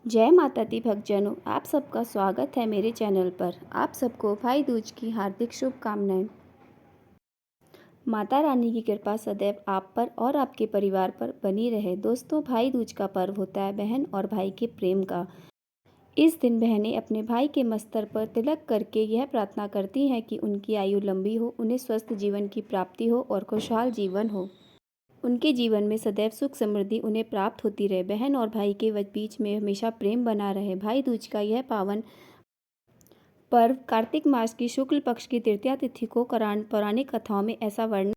जय माता दी भक्तजनों, आप सबका स्वागत है मेरे चैनल पर। आप सबको भाई दूज की हार्दिक शुभकामनाएं। माता रानी की कृपा सदैव आप पर और आपके परिवार पर बनी रहे। दोस्तों, भाई दूज का पर्व होता है बहन और भाई के प्रेम का। इस दिन बहनें अपने भाई के मस्तक पर तिलक करके यह प्रार्थना करती हैं कि उनकी आयु लंबी हो, उन्हें स्वस्थ जीवन की प्राप्ति हो और खुशहाल जीवन हो। उनके जीवन में सदैव सुख समृद्धि उन्हें प्राप्त होती रहे। बहन और भाई के बीच में हमेशा प्रेम बना रहे। भाई दूज का यह पावन पर्व कार्तिक मास की शुक्ल पक्ष की तृतीया तिथि को पौराणिक कथाओं में ऐसा वर्णन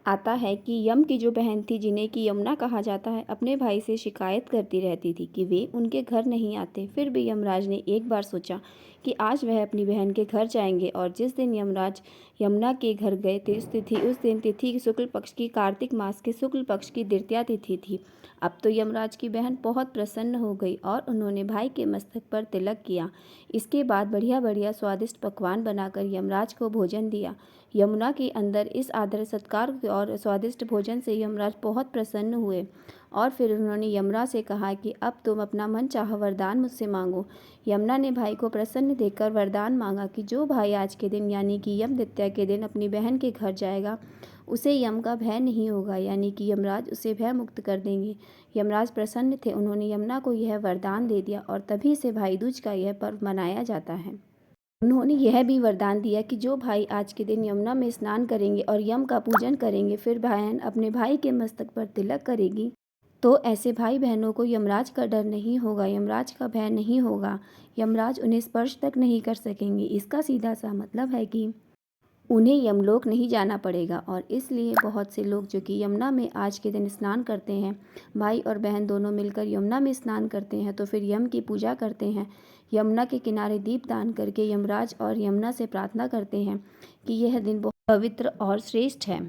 आता है कि यम की जो बहन थी, जिन्हें कि यमुना कहा जाता है, अपने भाई से शिकायत करती रहती थी कि वे उनके घर नहीं आते। फिर भी यमराज ने एक बार सोचा कि आज वह अपनी बहन के घर जाएंगे, और जिस दिन यमराज यमुना के घर गए थे उस दिन तिथि की शुक्ल पक्ष की कार्तिक मास के शुक्ल पक्ष की द्वितीया तिथि थी। अब तो यमराज की बहन बहुत प्रसन्न हो गई और उन्होंने भाई के मस्तक पर तिलक किया। इसके बाद बढ़िया बढ़िया स्वादिष्ट पकवान बनाकर यमराज को भोजन दिया। यमुना के अंदर इस आदर सत्कार और स्वादिष्ट भोजन से यमराज बहुत प्रसन्न हुए और फिर उन्होंने यमुना से कहा कि अब तुम अपना मन चाहा वरदान मुझसे मांगो। यमुना ने भाई को प्रसन्न देखकर वरदान मांगा कि जो भाई आज के दिन यानी कि यम द्वितीया के दिन अपनी बहन के घर जाएगा, उसे यम का भय नहीं होगा, यानी कि यमराज उसे भय मुक्त कर देंगे। यमराज प्रसन्न थे, उन्होंने यमुना को यह वरदान दे दिया और तभी से भाई दूज का यह पर्व मनाया जाता है। उन्होंने यह भी वरदान दिया कि जो भाई आज के दिन यमुना में स्नान करेंगे और यम का पूजन करेंगे, फिर बहन अपने भाई के मस्तक पर तिलक करेगी, तो ऐसे भाई बहनों को यमराज का डर नहीं होगा, यमराज का भय नहीं होगा, यमराज उन्हें स्पर्श तक नहीं कर सकेंगे। इसका सीधा सा मतलब है कि उन्हें यमलोक नहीं जाना पड़ेगा। और इसलिए बहुत से लोग जो कि यमुना में आज के दिन स्नान करते हैं, भाई और बहन दोनों मिलकर यमुना में स्नान करते हैं, तो फिर यम की पूजा करते हैं। यमुना के किनारे दीप दान करके यमराज और यमुना से प्रार्थना करते हैं कि यह दिन बहुत पवित्र और श्रेष्ठ है।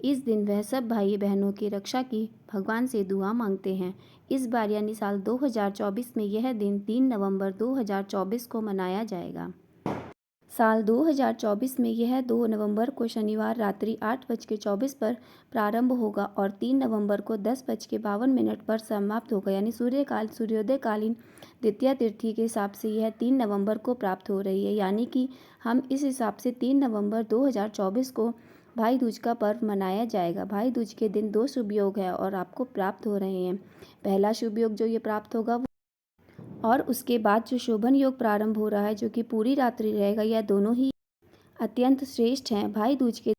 इस दिन वह सब भाई बहनों की रक्षा की भगवान से दुआ मांगते हैं। इस बार यानी साल 2024 में यह दिन 3 नवंबर 2024 को मनाया जाएगा। साल 2024 में यह 2 नवंबर को शनिवार रात्रि 8:24 पर प्रारंभ होगा और 3 नवंबर को 10:52 पर समाप्त होगा, यानी सूर्योदयकालीन द्वितीया तिथि के हिसाब से यह 3 नवंबर को प्राप्त हो रही है। यानी कि हम इस हिसाब से 3 नवंबर 2024 को भाई दूज का पर्व मनाया जाएगा। भाई दूज के दिन 2 शुभ योग है और आपको प्राप्त हो रहे हैं। पहला शुभ योग जो ये प्राप्त होगा और उसके बाद जो शोभन योग प्रारंभ हो रहा है, जो कि पूरी रात्रि रहेगा, यह दोनों ही अत्यंत श्रेष्ठ हैं। भाई दूज के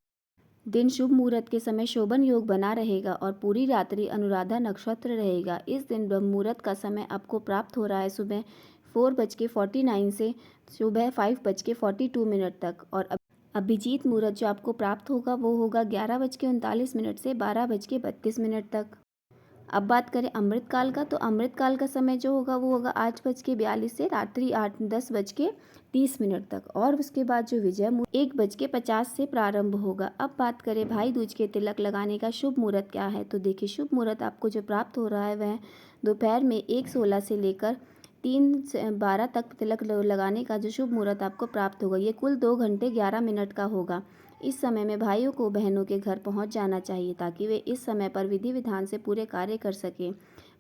दिन शुभ मुहूर्त के समय शोभन योग बना रहेगा और पूरी रात्रि अनुराधा नक्षत्र रहेगा। इस दिन ब्रह्म मुहूर्त का समय आपको प्राप्त हो रहा है सुबह 4:49 से सुबह 5:42 तक, और अभिजीत मुहूर्त जो आपको प्राप्त होगा वो होगा 11:39 से 12:32 तक। अब बात करें अमृतकाल का, तो अमृतकाल का समय जो होगा वो होगा 8:42 से रात्रि 10:30 तक, और उसके बाद जो विजय मुहूर्त 1:50 से प्रारंभ होगा। अब बात करें भाई दूज के तिलक लगाने का शुभ मुहूर्त क्या है, तो देखिए शुभ मुहूर्त आपको जो प्राप्त हो रहा है वह दोपहर में 1:16 से लेकर 3:12 तक तिलक लगाने का जो शुभ मुहूर्त आपको प्राप्त होगा, ये कुल 2 घंटे 11 मिनट का होगा। इस समय में भाइयों को बहनों के घर पहुंच जाना चाहिए ताकि वे इस समय पर विधि विधान से पूरे कार्य कर सकें।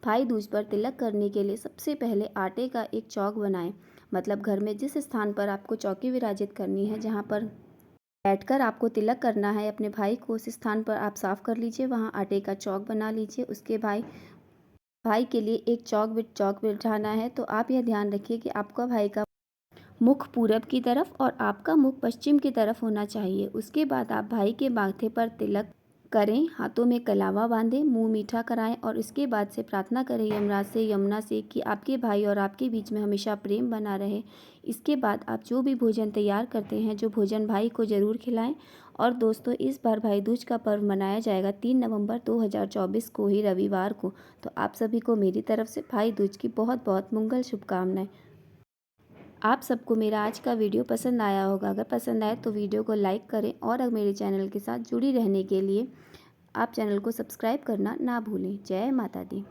भाई दूज पर तिलक करने के लिए सबसे पहले आटे का एक चौक बनाएं, मतलब घर में जिस स्थान पर आपको चौकी विराजित करनी है, जहां पर बैठकर आपको तिलक करना है अपने भाई को, उस स्थान पर आप साफ कर लीजिए, वहां आटे का चौक बना लीजिए। उसके भाई के लिए एक चौक बिठाना है, तो आप यह ध्यान रखिए कि आपका भाई का मुख पूरब की तरफ और आपका मुख पश्चिम की तरफ होना चाहिए। उसके बाद आप भाई के माथे पर तिलक करें, हाथों में कलावा बांधें, मुंह मीठा कराएं और इसके बाद से प्रार्थना करें यमराज से, यमुना से कि आपके भाई और आपके बीच में हमेशा प्रेम बना रहे। इसके बाद आप जो भी भोजन तैयार करते हैं, जो भोजन भाई को ज़रूर खिलाएं। और दोस्तों, इस बार भाई दूज का पर्व मनाया जाएगा 3 नवंबर 2024 को ही, रविवार को। तो आप सभी को मेरी तरफ से भाई दूज की बहुत बहुत मंगल शुभकामनाएं। आप सबको मेरा आज का वीडियो पसंद आया होगा। अगर पसंद आए तो वीडियो को लाइक करें और अगर मेरे चैनल के साथ जुड़ी रहने के लिए आप चैनल को सब्सक्राइब करना ना भूलें। जय माता दी।